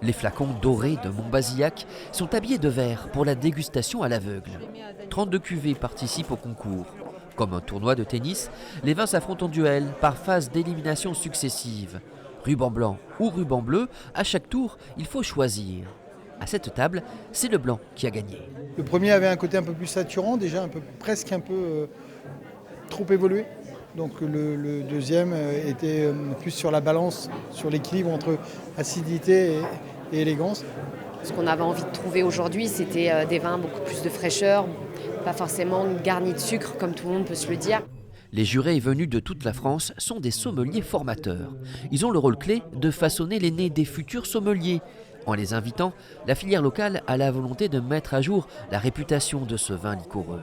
Les flacons dorés de Montbazillac sont habillés de vert pour la dégustation à l'aveugle. 32 cuvées participent au concours. Comme un tournoi de tennis, les vins s'affrontent en duel par phase d'élimination successive. Ruban blanc ou ruban bleu, à chaque tour, il faut choisir. À cette table, c'est le blanc qui a gagné. Le premier avait un côté un peu plus saturant, déjà presque un peu trop évolué. Donc le deuxième était plus sur la balance, sur l'équilibre entre acidité et élégance. Ce qu'on avait envie de trouver aujourd'hui, c'était des vins beaucoup plus de fraîcheur, pas forcément garnis de sucre comme tout le monde peut se le dire. Les jurés venus de toute la France sont des sommeliers formateurs. Ils ont le rôle clé de façonner les nez des futurs sommeliers. En les invitant, la filière locale a la volonté de mettre à jour la réputation de ce vin liquoreux.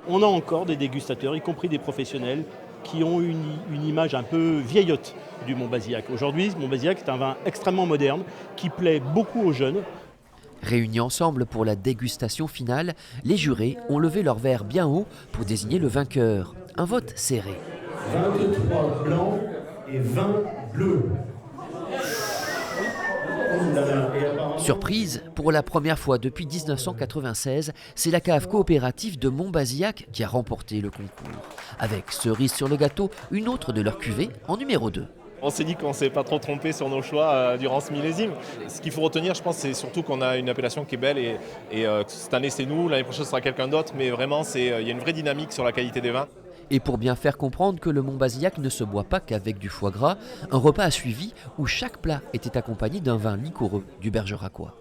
On a encore des dégustateurs, y compris des professionnels, qui ont une image un peu vieillotte du Montbazillac. Aujourd'hui, Montbazillac est un vin extrêmement moderne qui plaît beaucoup aux jeunes. Réunis ensemble pour la dégustation finale, les jurés ont levé leur verre bien haut pour désigner le vainqueur. Un vote serré. 23 blancs et 20 bleus. Surprise, pour la première fois depuis 1996, c'est la cave coopérative de Montbazillac qui a remporté le concours. Avec cerise sur le gâteau, une autre de leur cuvée en numéro 2. On s'est dit qu'on ne s'est pas trop trompé sur nos choix durant ce millésime. Ce qu'il faut retenir, je pense, c'est surtout qu'on a une appellation qui est belle et cette année c'est nous, l'année prochaine ce sera quelqu'un d'autre, mais vraiment il y a une vraie dynamique sur la qualité des vins. Et pour bien faire comprendre que le Montbazillac ne se boit pas qu'avec du foie gras, un repas a suivi où chaque plat était accompagné d'un vin liquoreux du Bergeracois.